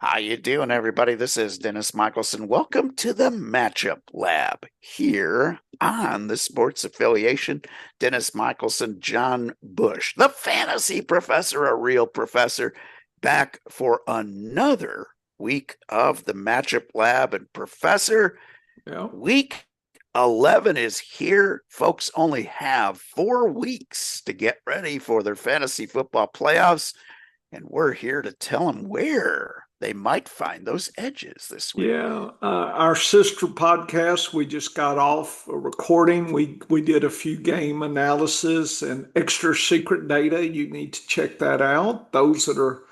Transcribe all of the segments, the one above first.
How you doing, everybody? This is Dennis Michelson. Welcome to the Match Up Lab here on the Sports Affiliation. Dennis Michelson, John Bush, the fantasy professor, a real professor, back for another week of the Match Up Lab. And Professor, Yeah. week 11 is here. Folks only have 4 weeks to get ready for their fantasy football playoffs. And we're here to tell them where they might find those edges this week. Yeah. Our sister podcast, we just got off a recording. We did a few game analysis and extra secret data. You need to check that out. Those that are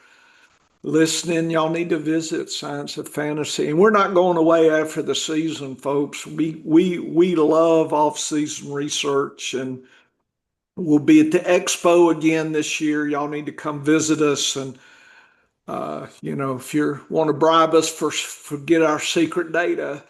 listening, y'all need to visit Science of Fantasy. And we're not going away after the season, folks. We love off-season research, and we'll be at the expo again this year. Y'all need to come visit us. And if you want to bribe us for get our secret data,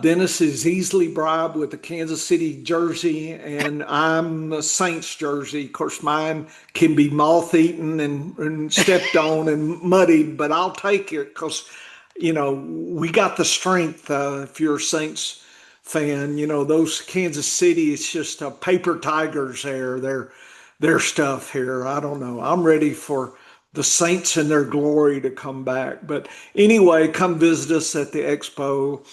Dennis is easily bribed with a Kansas City jersey, and I'm a Saints jersey. Of course, mine can be moth-eaten and stepped on and muddied, but I'll take it because, we got the strength. If you're a Saints fan, those Kansas City, it's just paper tigers there. Their stuff here. I don't know. I'm ready for the Saints in their glory to come back. But anyway, come visit us at the expo.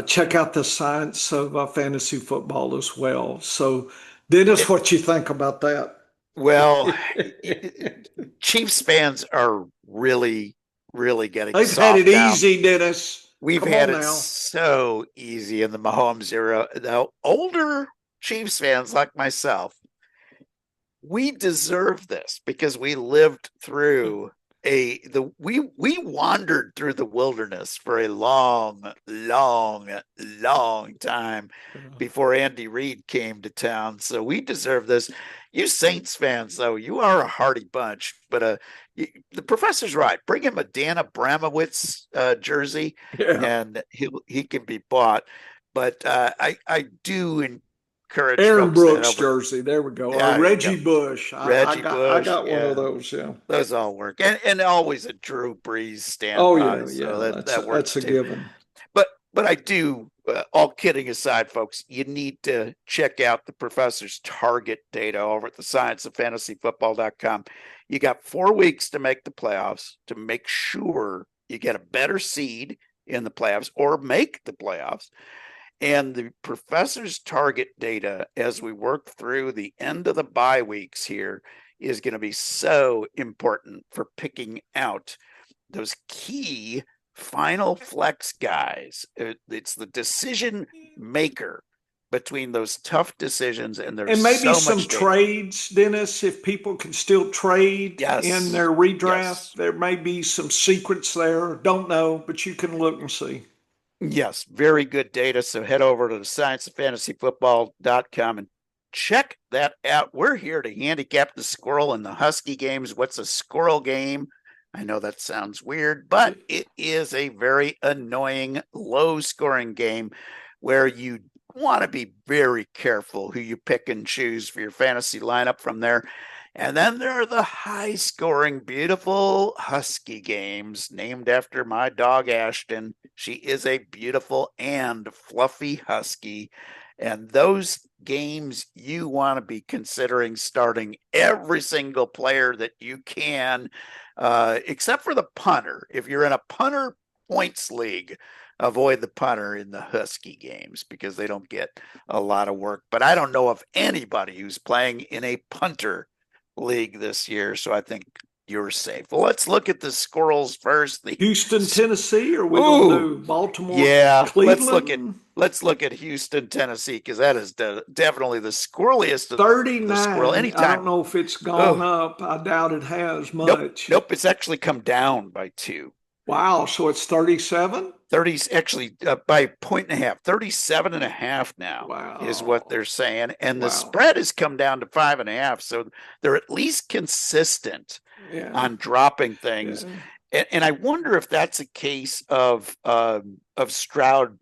Check out the Science of Fantasy Football as well. So, Dennis, what you think about that? Well, Chiefs fans are really, really getting They've had soft it now. easy, Dennis. We've Come had on it now. so easy in the Mahomes era. Now, older Chiefs fans like myself, we deserve this because we lived through we wandered through the wilderness for a long, long, long time before Andy Reid came to town. So we deserve this. You Saints fans, though, you are a hardy bunch. But the professor's right. Bring him a Dan Abramowitz jersey, Yeah. and he can be bought. But I do encourage Aaron folks to head Brooks over. jersey. There we go. Or There you go. Reggie Bush. I Reggie got I Bush, got one of yeah, those. Yeah. those all work, and always a Drew Brees Oh standby, yeah, so yeah. that That's works a too. given. But I do. All kidding aside, folks, you need to check out the professor's target data over at the scienceoffantasyfootball.com. You got 4 weeks to make the playoffs to make sure you get a better seed in the playoffs or make the playoffs. And the professor's target data as we work through the end of the bye weeks here is going to be so important for picking out those key final flex guys. It's the decision maker between those tough decisions, and there's And maybe so some much data. trades, Dennis, if people can still trade in Yes. their redraft. Yes. There may be some secrets there. Don't know, but you can look and see. Yes, very good data. So head over to the scienceoffantasyfootball.com and check that out. We're here to handicap the squirrel in the Husky games. What's a squirrel game? I know that sounds weird, but it is a very annoying, low scoring game where you want to be very careful who you pick and choose for your fantasy lineup from there. And then there are the high scoring, beautiful Husky games named after my dog, Ashton. She is a beautiful and fluffy Husky. And those games, you want to be considering starting every single player that you can, except for the punter. If you're in a punter points league, avoid the punter in the Husky games because they don't get a lot of work. But I don't know of anybody who's playing in a punter league this year, so I think you're safe. Well, let's look at the squirrels first. Houston, Tennessee, or we gonna do Baltimore, yeah, Cleveland? let's look at Houston, Tennessee, because that is definitely the squirreliest of the squirrel. 39. I Anytime. don't know if it's gone Oh, up. I doubt it has nope, much. nope. It's actually come down by 2. Wow, so it's 37? 30's actually by a point and a half, 37 and a half now is what Wow. they're saying. And the Wow. spread has come down to 5.5. So they're at least consistent Yeah. on dropping things. Yeah. And I wonder if that's a case of Stroud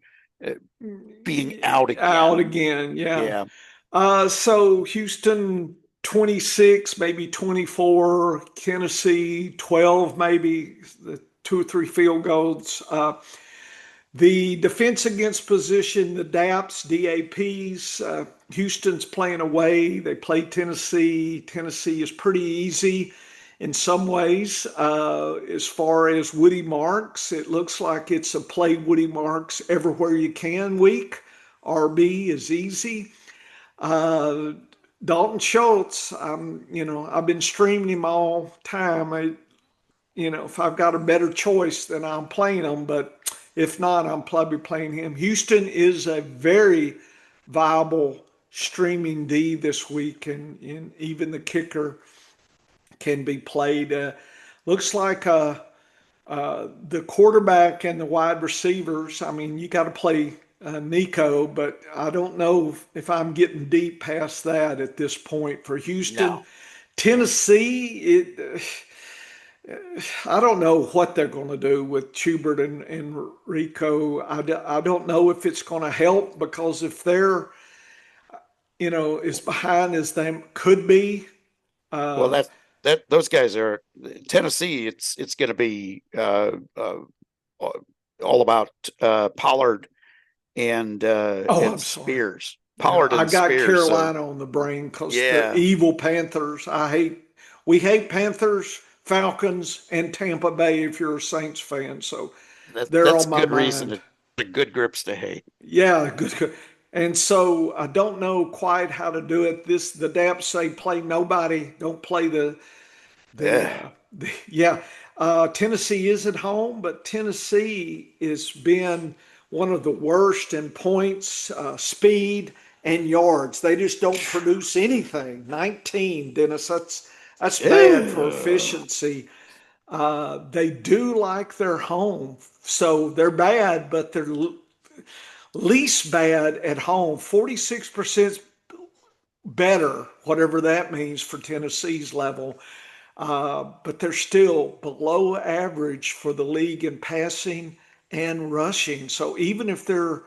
being out again. Out again, yeah. Yeah. So Houston 26, maybe 24, Tennessee 12, maybe. The two or three field goals. The defense against position, the DAPs, Houston's playing away. They play Tennessee. Tennessee is pretty easy in some ways. As far as Woody Marks, it looks like it's a play Woody Marks everywhere you can week. RB is easy. Dalton Schultz, I've been streaming him all time. If I've got a better choice, then I'm playing him. But if not, I'm probably playing him. Houston is a very viable streaming D this week, and even the kicker can be played. Looks like the quarterback and the wide receivers. I mean, you got to play Nico, but I don't know if I'm getting deep past that at this point for Houston. No. Tennessee, I don't know what they're going to do with Schubert and Rico. I don't know if it's going to help because if they're, as behind as they could be. Well, those guys are Tennessee. It's going to be all about Pollard and I'm sorry. Spears. Yeah, Pollard I and got Spears. So Carolina on the brain because the yeah, evil Panthers. We hate Panthers, Falcons, and Tampa Bay if you're a Saints fan. So they're that's on my good reason mind. to good grips to hate. Yeah, good. And so I don't know quite how to do it. The DAPs say play nobody, don't play Yeah. yeah. Tennessee is at home, but Tennessee has been one of the worst in points, speed, and yards. They just don't produce anything. 19, Dennis. That's bad for efficiency. They do like their home, so they're bad, but they're least bad at home. 46% better, whatever that means for Tennessee's level. But they're still below average for the league in passing and rushing. So even if they're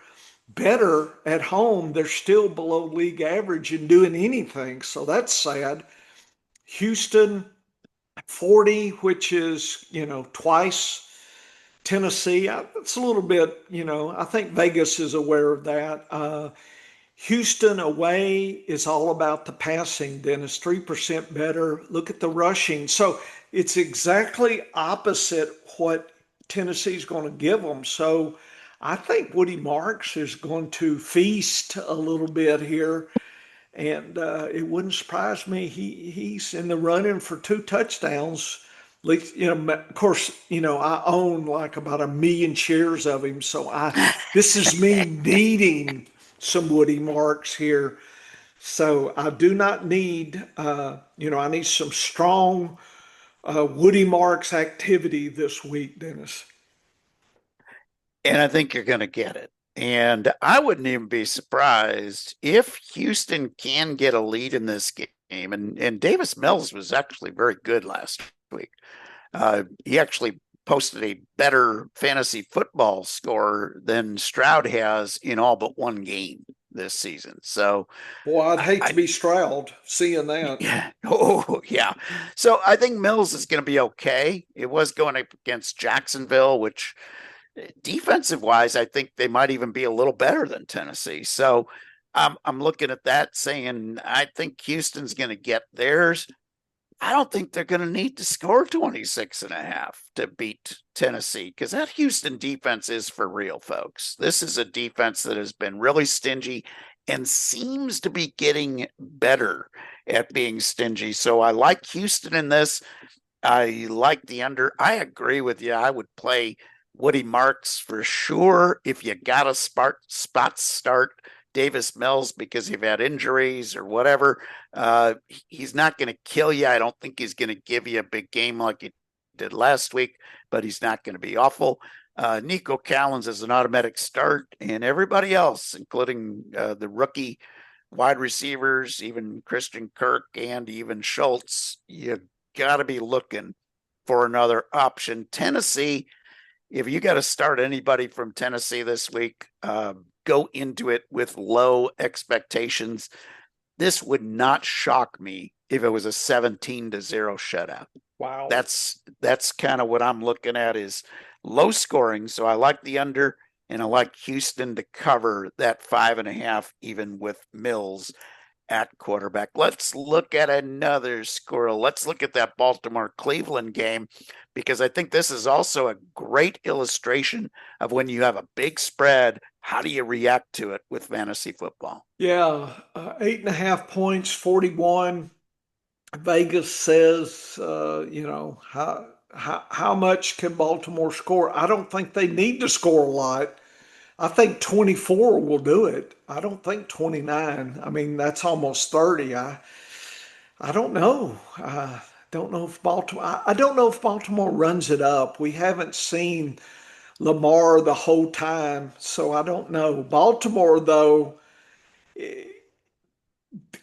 better at home, they're still below league average in doing anything. So that's sad. Houston, 40, which is, twice Tennessee. It's a little bit, I think Vegas is aware of that. Houston away is all about the passing, Dennis, 3% better. Look at the rushing. So it's exactly opposite what Tennessee's going to give them. So I think Woody Marks is going to feast a little bit here. And it wouldn't surprise me. He's in the running for 2 touchdowns. At least, of course, I own like about 1 million shares of him. So this is me needing some Woody Marks here. So I do not need, I need some strong Woody Marks activity this week, Dennis. And I think you're going to get it. And I wouldn't even be surprised if Houston can get a lead in this game. And Davis Mills was actually very good last week. He actually posted a better fantasy football score than Stroud has in all but one game this season. So, boy, I'd hate to be Stroud seeing that. Yeah. Oh, yeah. So I think Mills is going to be okay. It was going up against Jacksonville, which defensive wise, I think they might even be a little better than Tennessee. So I'm looking at that saying, I think Houston's going to get theirs. I don't think they're going to need to score 26.5 to beat Tennessee because that Houston defense is for real, folks. This is a defense that has been really stingy and seems to be getting better at being stingy. So I like Houston in this. I like the under. I agree with you. I would play Woody Marks for sure if you got a spot start Davis Mills because you've had injuries or whatever. He's not going to kill you. I don't think he's going to give you a big game like he did last week, but he's not going to be awful. Nico Collins is an automatic start, and everybody else, including the rookie wide receivers, even Christian Kirk and even Schultz, you got to be looking for another option. Tennessee, if you got to start anybody from Tennessee this week, go into it with low expectations. This would not shock me if it was a 17-0 shutout. Wow. That's that's kind of what I'm looking at is low scoring. So I like the under, and I like Houston to cover that 5.5, even with Mills at quarterback. Let's look at another squirrel. Let's look at that Baltimore Cleveland game, because I think this is also a great illustration of when you have a big spread, how do you react to it with fantasy football? Yeah, 8.5 points, 41. Vegas says, how much can Baltimore score? I don't think they need to score a lot. I think 24 will do it. I don't think 29. I mean, that's almost 30. I don't know. Don't know if Baltimore. I don't know if Baltimore runs it up. We haven't seen Lamar the whole time, so I don't know. Baltimore, though,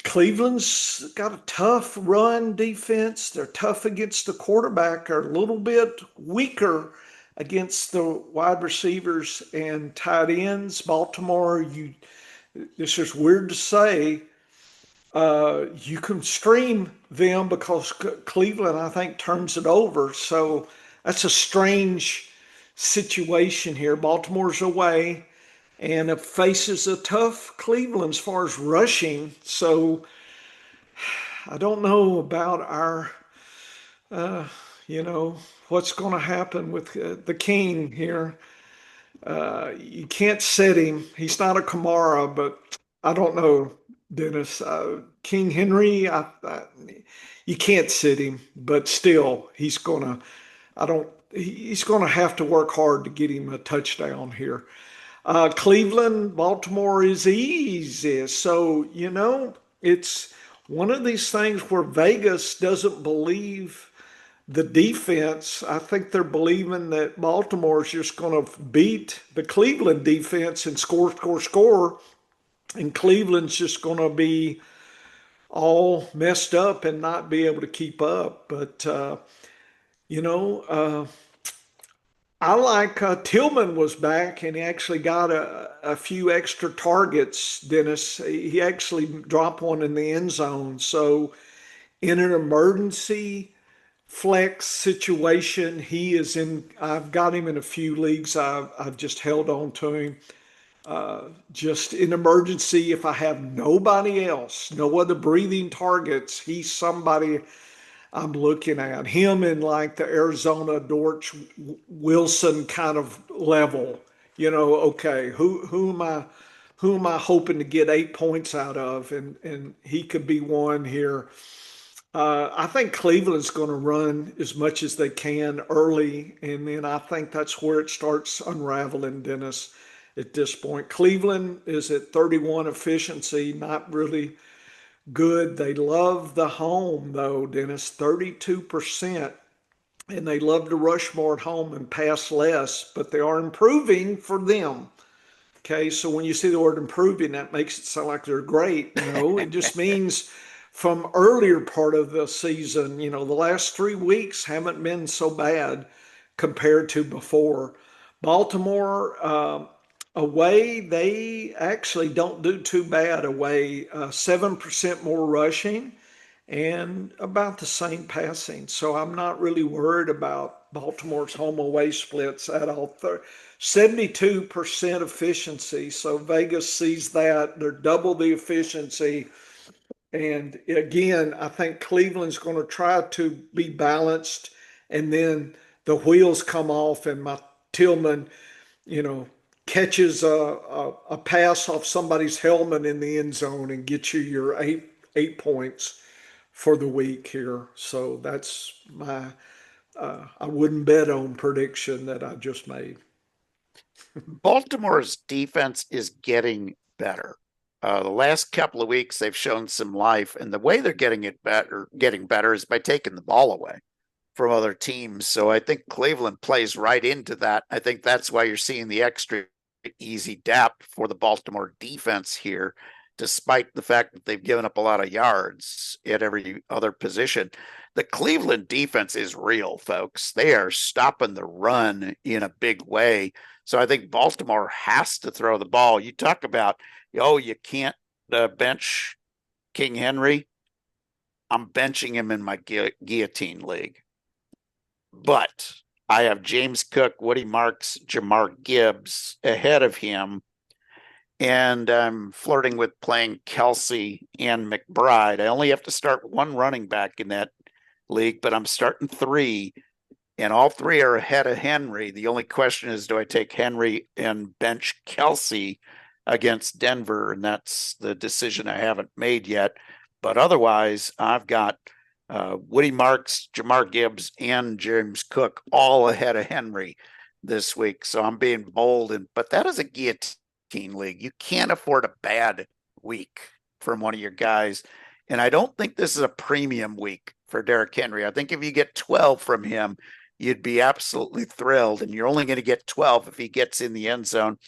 Cleveland's got a tough run defense. They're tough against the quarterback, are a little bit weaker against the wide receivers and tight ends. Baltimore, this is weird to say, you can stream them because Cleveland, I think, turns it over. So that's a strange situation here. Baltimore's away and it faces a tough Cleveland as far as rushing. So I don't know about uh, you know, what's going to happen with the King here. You can't set him. He's not a Kamara, but I don't know, Dennis. King Henry, you can't sit him, but still, I don't, he's gonna have to work hard to get him a touchdown here. Cleveland, Baltimore is easy. So, it's one of these things where Vegas doesn't believe the defense. I think they're believing that Baltimore is just going to beat the Cleveland defense and score, score, score. And Cleveland's just going to be all messed up and not be able to keep up. But, you know, uh, I like Tillman was back and he actually got a few extra targets, Dennis. He actually dropped one in the end zone. So, in an emergency flex situation, he is in. I've got him in a few leagues. I've just held on to him. Just in emergency, if I have nobody else, no other breathing targets, he's somebody I'm looking at. Him in like the Arizona Dortch Wilson kind of level. Okay, who am I hoping to get 8 points out of? And he could be one here. I think Cleveland's going to run as much as they can early, and then I think that's where it starts unraveling, Dennis, at this point. Cleveland is at 31 efficiency, not really good. They love the home, though, Dennis, 32%, and they love to rush more at home and pass less, but they are improving for them. Okay, so when you see the word improving, that makes it sound like they're great. It just means from earlier part of the season, the last 3 weeks haven't been so bad compared to before. Baltimore away, they actually don't do too bad away. 7% more rushing and about the same passing. So I'm not really worried about Baltimore's home away splits at all. 72% efficiency. So Vegas sees that. They're double the efficiency. And again, I think Cleveland's going to try to be balanced. And then the wheels come off, and my Tillman, you know, catches a pass off somebody's helmet in the end zone and gets you your eight points for the week here. So that's my I wouldn't bet on prediction that I just made. Baltimore's defense is getting better. The last couple of weeks, they've shown some life, and the way they're getting better is by taking the ball away from other teams. So I think Cleveland plays right into that. I think that's why you're seeing the extra easy depth for the Baltimore defense here, despite the fact that they've given up a lot of yards at every other position. The Cleveland defense is real, folks. They are stopping the run in a big way. So I think Baltimore has to throw the ball. You talk about, oh, you can't bench King Henry. I'm benching him in my guillotine league. but I have James Cook, Woody Marks, Jamar Gibbs ahead of him. And I'm flirting with playing Kelsey and McBride. I only have to start one running back in that league, but I'm starting three, and all three are ahead of Henry. The only question is, do I take Henry and bench Kelsey against Denver? And that's the decision I haven't made yet. But otherwise, I've got Woody Marks, Jamar Gibbs, and James Cook all ahead of Henry this week. So I'm being bold, but that is a guillotine league. You can't afford a bad week from one of your guys. And I don't think this is a premium week for Derrick Henry. I think if you get 12 from him, you'd be absolutely thrilled. And you're only going to get 12 if he gets in the end zone.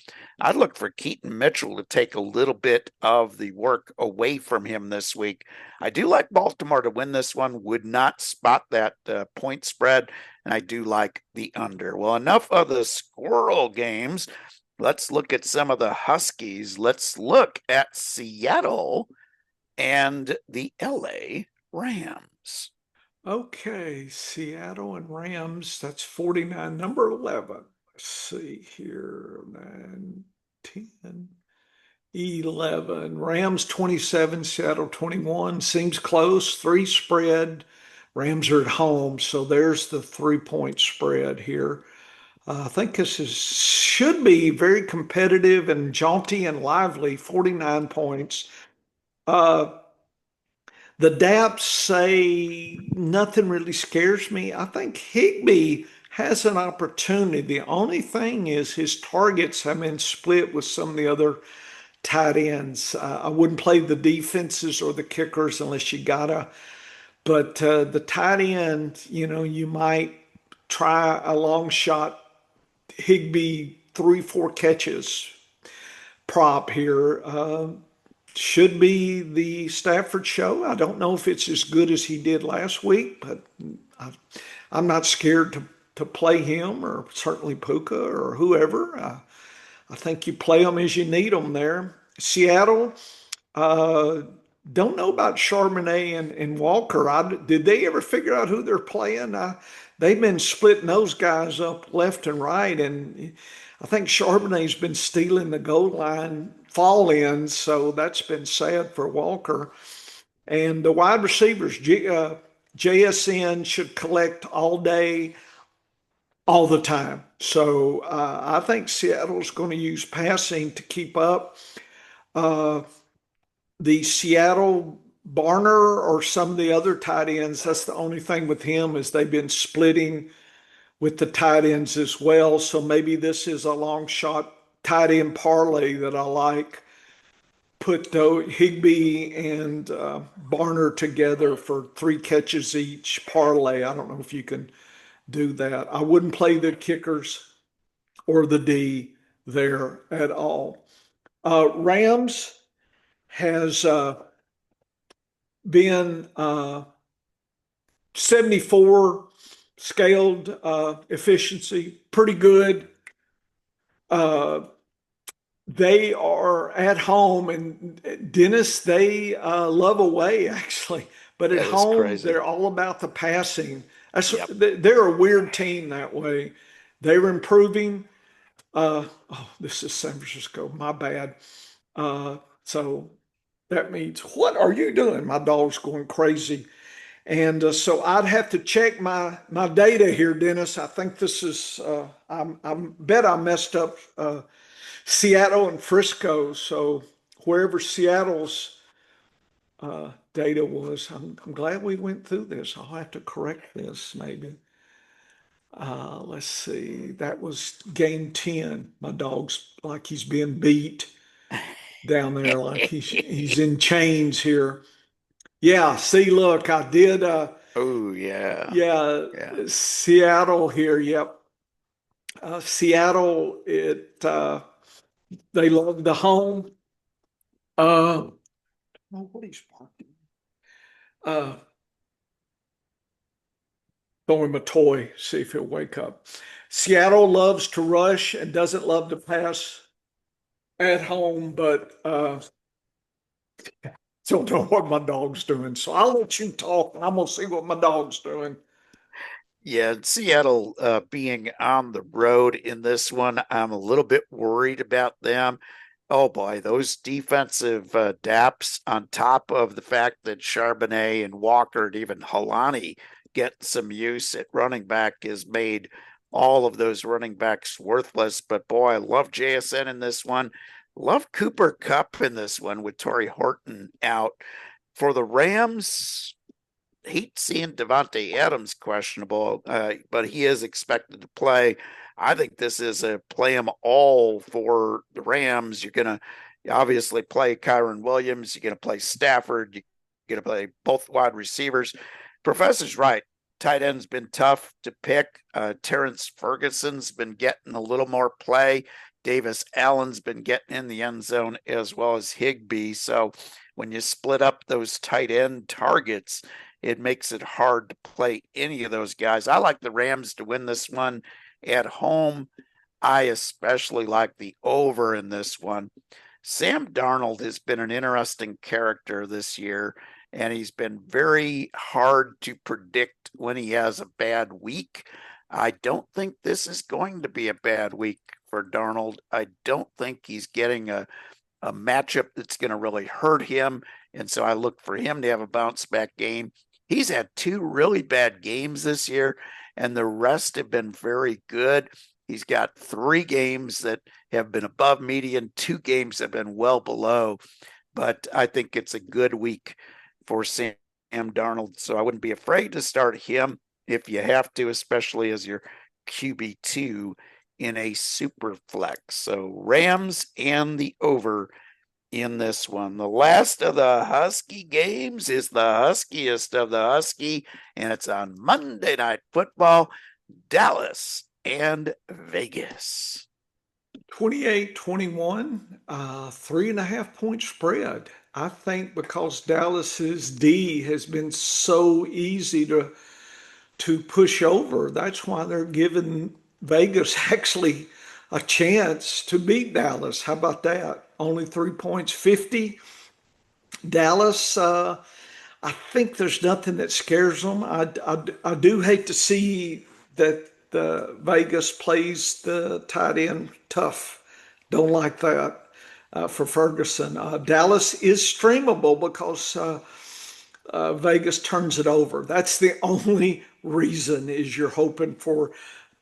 I'd look for Keaton Mitchell to take a little bit of the work away from him this week. I do like Baltimore to win this one, would not spot that point spread. And I do like the under. Well, enough of the squirrel games. Let's look at some of the Huskies. Let's look at Seattle and the LA Rams. Okay, Seattle and Rams, that's 49, number 11. Let's see here, 9, 10, 11. Rams 27, Seattle 21. Seems close, 3 spread. Rams are at home, so there's the 3-point spread here. I think should be very competitive and jaunty and lively, 49 points. The Daps say nothing really scares me. I think Higbee has an opportunity. The only thing is his targets have been split with some of the other tight ends. I wouldn't play the defenses or the kickers unless you gotta. But the tight end, you might try a long shot Higbee 3, 4 catches prop here. Should be the Stafford show. I don't know if it's as good as he did last week, but I'm not scared to play him or certainly Puka or whoever. I think you play them as you need them there. Seattle, don't know about Charbonnet and Walker. Did they ever figure out who they're playing? They've been splitting those guys up left and right, and I think Charbonnet's been stealing the goal line fall ins, so that's been sad for Walker. And the wide receivers, JSN should collect all day, all the time. So I think Seattle's going to use passing to keep up. The Seattle Barner or some of the other tight ends, that's the only thing with him is they've been splitting with the tight ends as well. So maybe this is a long shot tight end parlay that I like. Put Higbee and Barner together for 3 catches each parlay. I don't know if you can do that. I wouldn't play the kickers or the D there at all. Rams has been 74 scaled efficiency, pretty good. They are at home, and Dennis, they love away actually, but at That is home crazy. they're all about the passing. Yep. They're a weird team that way. They're improving. Oh, this is San Francisco. My bad. So that means what are you doing? My dog's going crazy. And so I'd have to check my data here, Dennis. I think this is I bet I messed up Seattle and Frisco. So wherever Seattle's data was, I'm glad we went through this. I'll have to correct this maybe. Let's see. That was game 10. My dog's like he's being beat down there, like he's in chains here. Yeah, see, look, I did Oh, yeah. yeah, Yeah. Seattle here. Yep. Seattle, they love the home. Oh, what he's barking. Uh, throw him a toy, see if he'll wake up. Seattle loves to rush and doesn't love to pass at home, but don't know what my dog's doing. So I'll let you talk. I'm gonna see what my dog's doing. Yeah, and Seattle being on the road in this one, I'm a little bit worried about them. Oh boy, those defensive daps on top of the fact that Charbonnet and Walker and even Halani get some use at running back has made all of those running backs worthless. But boy, I love JSN in this one. Love Cooper Kupp in this one with Torrey Horton out. For the Rams, hate seeing Devontae Adams questionable, but he is expected to play. I think this is a play them all for the Rams. You're going to obviously play Kyron Williams. You're going to play Stafford. You're going to play both wide receivers. Professor's right. Tight end's been tough to pick. Terrence Ferguson's been getting a little more play. Davis Allen's been getting in the end zone as well as Higbee. So when you split up those tight end targets, it makes it hard to play any of those guys. I like the Rams to win this one at home. I especially like the over in this one. Sam Darnold has been an interesting character this year, and he's been very hard to predict when he has a bad week. I don't think this is going to be a bad week for Darnold. I don't think he's getting a matchup that's going to really hurt him. And so I look for him to have a bounce back game. He's had two really bad games this year, and the rest have been very good. He's got 3 games that have been above median, 2 games have been well below. But I think it's a good week for Sam Darnold. So I wouldn't be afraid to start him if you have to, especially as your QB2 in a super flex. So Rams and the over in this one. The last of the Husky games is the huskiest of the Husky, and it's on Monday Night Football, Dallas and Vegas. 28-21, 3.5 point spread. I think because Dallas's D has been so easy to push over, that's why they're giving Vegas actually a chance to beat Dallas. How about that? Only 3 points, 50. Dallas, I think there's nothing that scares them. I do hate to see that the Vegas plays the tight end tough. Don't like that for Ferguson. Dallas is streamable because Vegas turns it over. That's the only reason is you're hoping for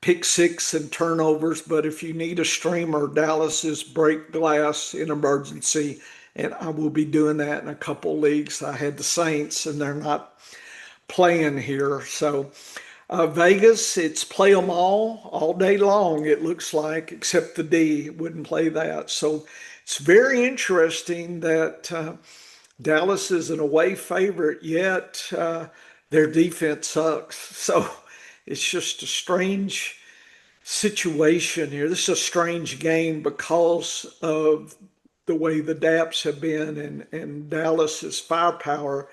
pick six and turnovers. But if you need a streamer, Dallas is break glass in emergency. And I will be doing that in a couple leagues. I had the Saints, and they're not playing here. So Vegas, it's play them all day long, it looks like, except the D wouldn't play that. So it's very interesting that Dallas is an away favorite, yet their defense sucks. So it's just a strange situation here. This is a strange game because of the way the Daps have been and Dallas's firepower.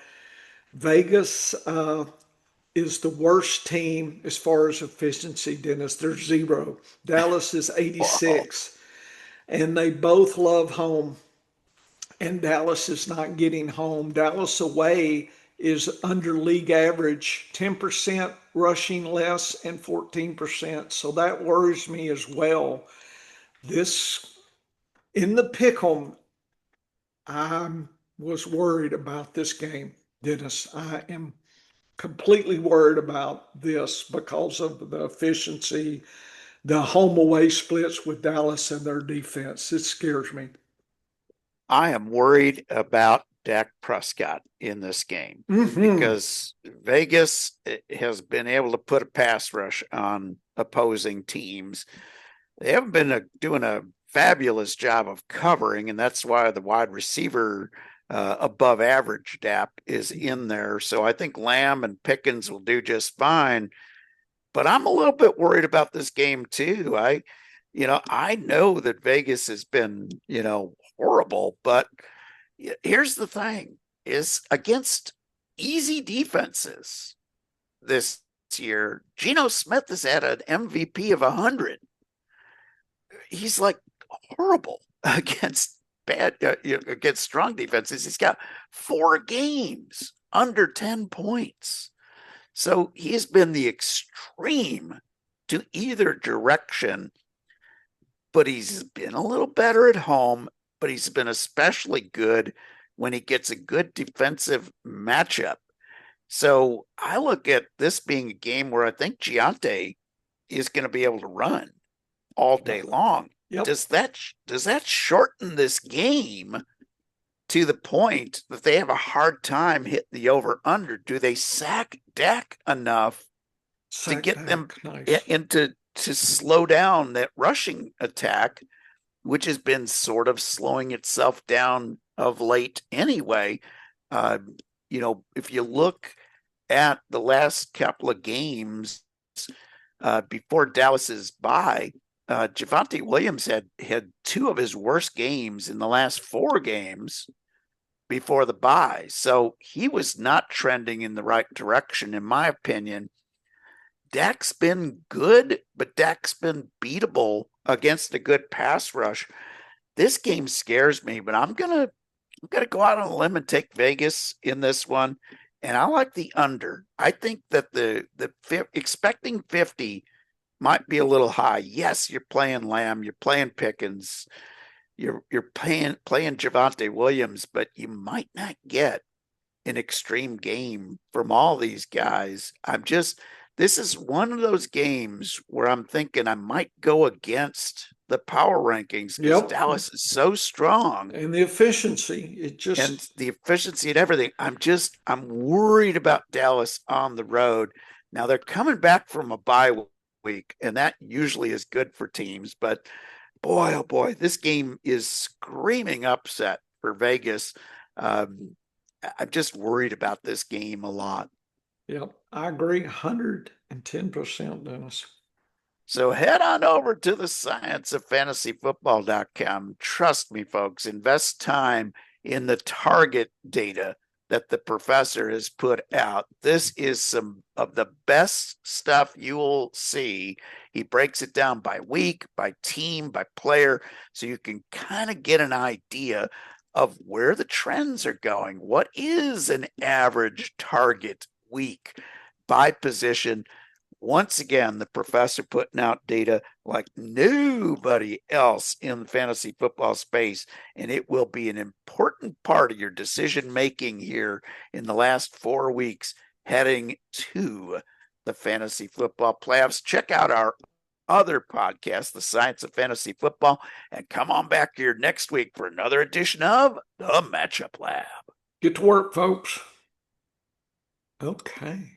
Vegas is the worst team as far as efficiency, Dennis. They're 0. Dallas is Wow. 86, and they both love home, and Dallas is not getting home. Dallas away is under league average, 10% rushing less and 14%. So that worries me as well. This in the pick'em, I was worried about this game, Dennis. I am completely worried about this because of the efficiency, the home away splits with Dallas and their defense. It scares me. I am worried about Dak Prescott in this game Hmm. because Vegas has been able to put a pass rush on opposing teams. They haven't been doing a fabulous job of covering, and that's why the wide receiver above average DAP is in there. So I think Lamb and Pickens will do just fine. But I'm a little bit worried about this game too. I know that Vegas has been, horrible, but here's the thing is against easy defenses this year, Geno Smith has had an MVP of 100. He's like horrible against against strong defenses. He's got 4 games under 10 points. So he's been the extreme to either direction, but he's been a little better at home, but he's been especially good when he gets a good defensive matchup. So I look at this being a game where I think Giante is going to be able to run all day long. Yep. Does that shorten this game to the point that they have a hard time hitting the over under? Do they sack Dak enough to get them Nice. into to slow down that rushing attack, which has been sort of slowing itself down of late anyway? If you look at the last couple of games before Dallas's bye, Javonte Williams had two of his worst games in the last four games before the bye. So he was not trending in the right direction, in my opinion. Dak's been good, but Dak's been beatable against a good pass rush. This game scares me, but I'm gonna go out on a limb and take Vegas in this one, and I like the under. I think that the expecting 50 might be a little high. Yes, you're playing Lamb, you're playing Pickens, you're playing Javonte Williams, but you might not get an extreme game from all these guys. This is one of those games where I'm thinking I might go against the power rankings because Yep. Dallas is so strong And the efficiency, and the efficiency and everything. I'm worried about Dallas on the road. Now they're coming back from a bye week, and that usually is good for teams. But boy, oh boy, this game is screaming upset for Vegas. I'm just worried about this game a lot. Yep, I agree 110%, Dennis. So head on over to the scienceoffantasyfootball.com. Trust me, folks, invest time in the target data that the professor has put out. This is some of the best stuff you will see. He breaks it down by week, by team, by player, so you can kind of get an idea of where the trends are going. What is an average target week by position? Once again, the professor putting out data like nobody else in the fantasy football space, and it will be an important part of your decision making here in the last 4 weeks heading to the fantasy football playoffs. Check out our other podcast, The Science of Fantasy Football, and come on back here next week for another edition of the Matchup Lab. Get to work, folks. Okay.